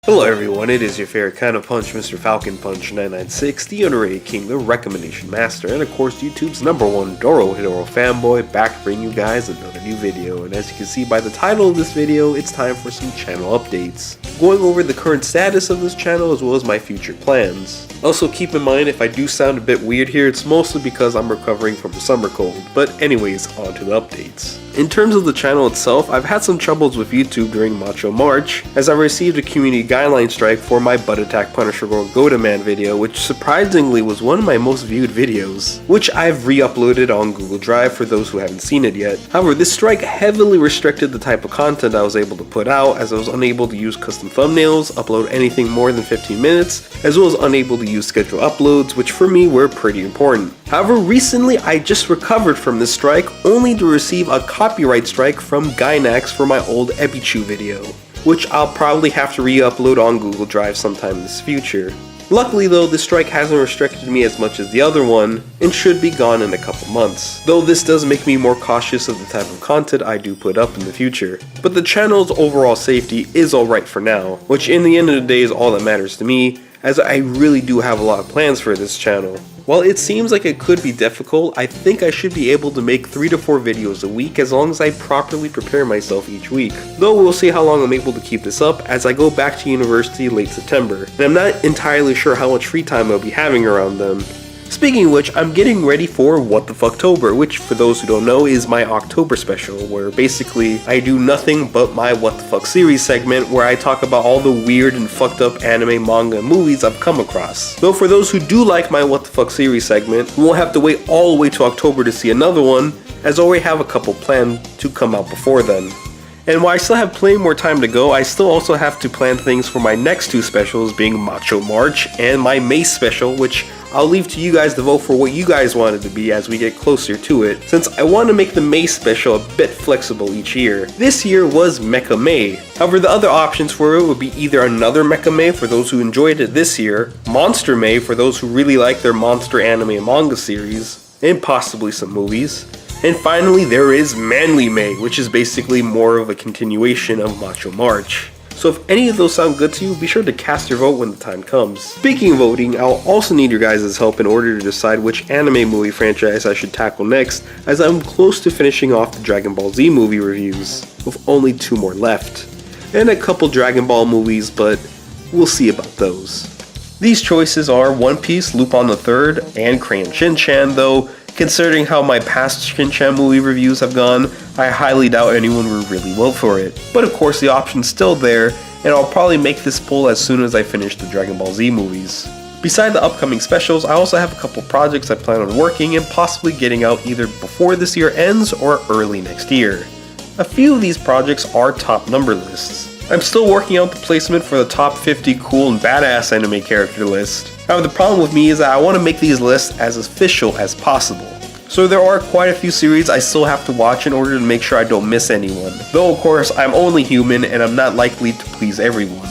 Hello everyone, it is your favorite kind of punch, Mr.Falconpunch 996, the underrated king, the recommendation master, and of course YouTube's #1 Dorohedoro fanboy, back to bring you guys another new video. And as you can see by the title of this video, it's time for some channel updates. Going over the current status of this channel as well as my future plans. Also keep in mind if I do sound a bit weird here, it's mostly because I'm recovering from a summer cold. But anyways, on to the updates. In terms of the channel itself, I've had some troubles with YouTube during Macho March, as I received a community guideline strike for my Butt Attack Punisher Girl Goda Man video, which surprisingly was one of my most viewed videos, which I've re-uploaded on Google Drive for those who haven't seen it yet. However, this strike heavily restricted the type of content I was able to put out, as I was unable to use custom thumbnails, upload anything more than 15 minutes, as well as unable to use scheduled uploads, which for me were pretty important. However, recently I just recovered from this strike, only to receive a copyright strike from Gainax for my old Epichu video, which I'll probably have to re-upload on Google Drive sometime in the future. Luckily though, this strike hasn't restricted me as much as the other one, and should be gone in a couple months, though this does make me more cautious of the type of content I do put up in the future. But the channel's overall safety is alright for now, which in the end of the day is all that matters to me, as I really do have a lot of plans for this channel. While it seems like it could be difficult, I think I should be able to make 3 to 4 videos a week as long as I properly prepare myself each week. Though we'll see how long I'm able to keep this up as I go back to university late September, and I'm not entirely sure how much free time I'll be having around then. Speaking of which, I'm getting ready for What the Fucktober, which for those who don't know is my October special, where basically I do nothing but my What the Fuck series segment where I talk about all the weird and fucked up anime, manga, and movies I've come across. Though for those who do like my What the Fuck series segment, won't have to wait all the way to October to see another one, as I already have a couple planned to come out before then. And while I still have plenty more time to go, I still also have to plan things for my next 2 specials, being Macho March and my Mace special, which I'll leave to you guys to vote for what you guys want it to be as we get closer to it, since I want to make the Mace special a bit flexible each year. This year was Mecha May. However, the other options for it would be either another Mecha May for those who enjoyed it this year, Monster May for those who really like their monster anime and manga series, and possibly some movies. And finally, there is Manly May, which is basically more of a continuation of Macho March. So if any of those sound good to you, be sure to cast your vote when the time comes. Speaking of voting, I'll also need your guys' help in order to decide which anime movie franchise I should tackle next, as I'm close to finishing off the Dragon Ball Z movie reviews, with only 2 more left. And a couple Dragon Ball movies, but we'll see about those. These choices are One Piece, Lupin the Third, and Crayon Shin-chan, though considering how my past Shin-chan movie reviews have gone, I highly doubt anyone would really vote for it. But of course the option's still there, and I'll probably make this poll as soon as I finish the Dragon Ball Z movies. Beside the upcoming specials, I also have a couple projects I plan on working and possibly getting out either before this year ends or early next year. A few of these projects are top number lists. I'm still working out the placement for the top 50 cool and badass anime character list. However, the problem with me is that I want to make these lists as official as possible. So there are quite a few series I still have to watch in order to make sure I don't miss anyone. Though of course, I'm only human and I'm not likely to please everyone.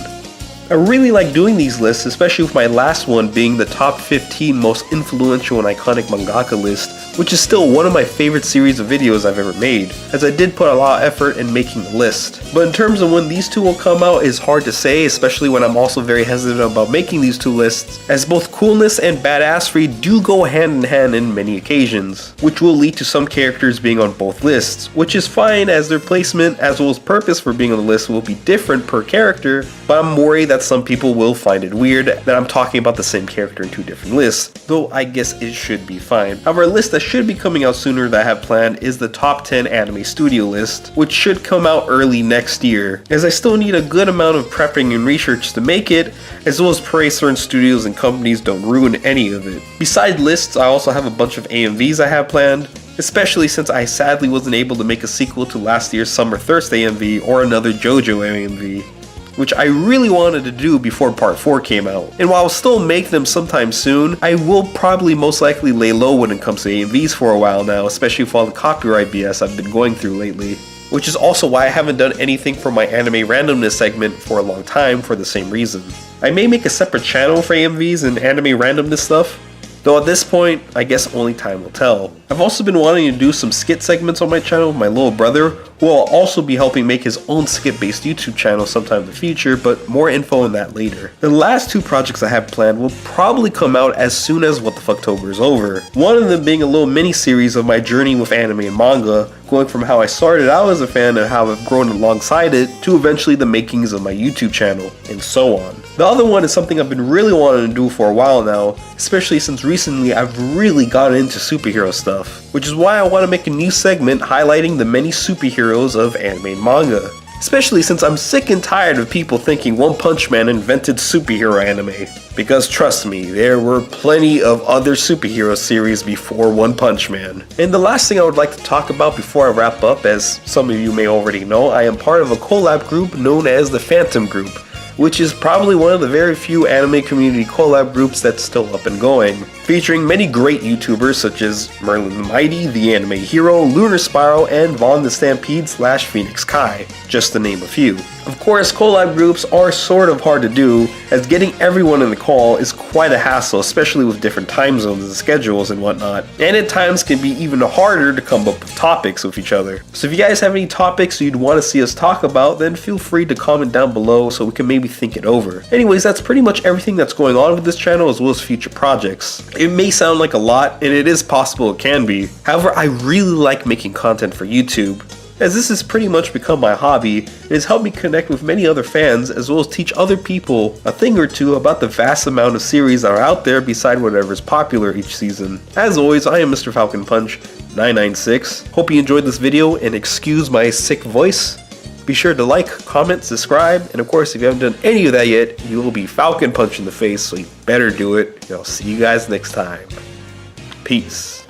I really like doing these lists, especially with my last one being the top 15 most influential and iconic mangaka list, which is still one of my favorite series of videos I've ever made, as I did put a lot of effort in making the list. But in terms of when these 2 will come out is hard to say, especially when I'm also very hesitant about making these 2 lists, as both coolness and badassery do go hand in hand in many occasions, which will lead to some characters being on both lists, which is fine as their placement as well as purpose for being on the list will be different per character, but I'm worried that some people will find it weird that I'm talking about the same character in 2 different lists, though I guess it should be fine. However, a list that should be coming out sooner that I have planned is the top 10 anime studio list, which should come out early next year, as I still need a good amount of prepping and research to make it, as well as pray certain studios and companies don't ruin any of it. Besides lists, I also have a bunch of AMVs I have planned, especially since I sadly wasn't able to make a sequel to last year's Summer Thirst AMV or another JoJo AMV, which I really wanted to do before part 4 came out. And while I'll still make them sometime soon, I will probably most likely lay low when it comes to AMVs for a while now, especially with all the copyright BS I've been going through lately. Which is also why I haven't done anything for my anime randomness segment for a long time for the same reason. I may make a separate channel for AMVs and anime randomness stuff, though at this point, I guess only time will tell. I've also been wanting to do some skit segments on my channel with my little brother, who will also be helping make his own skit-based YouTube channel sometime in the future, but more info on that later. The last 2 projects I have planned will probably come out as soon as What the Fucktober is over. One of them being a little mini-series of my journey with anime and manga, going from how I started out as a fan and how I've grown alongside it, to eventually the makings of my YouTube channel, and so on. The other one is something I've been really wanting to do for a while now, especially since recently I've really gotten into superhero stuff, which is why I want to make a new segment highlighting the many superheroes of anime and manga. Especially since I'm sick and tired of people thinking One Punch Man invented superhero anime. Because trust me, there were plenty of other superhero series before One Punch Man. And the last thing I would like to talk about before I wrap up, as some of you may already know, I am part of a collab group known as the Phantom Group, which is probably one of the very few anime community collab groups that's still up and going, featuring many great YouTubers such as Merlin the Mighty, The Anime Hero, Lunar Spiral, and Vaughn the Stampede / Phoenix Kai, just to name a few. Of course, collab groups are sort of hard to do, as getting everyone in the call is quite a hassle, especially with different time zones and schedules and whatnot, and at times can be even harder to come up with topics with each other. So if you guys have any topics you'd want to see us talk about, then feel free to comment down below so we can maybe think it over. Anyways, that's pretty much everything that's going on with this channel as well as future projects. It may sound like a lot, and it is possible it can be. However, I really like making content for YouTube, as this has pretty much become my hobby and has helped me connect with many other fans as well as teach other people a thing or two about the vast amount of series that are out there beside whatever is popular each season. As always, I am MrFalconpunch 996. Hope you enjoyed this video and excuse my sick voice. Be sure to like, comment, subscribe, and of course if you haven't done any of that yet, you will be Falcon Punch in the face, so you better do it. And I'll see you guys next time. Peace.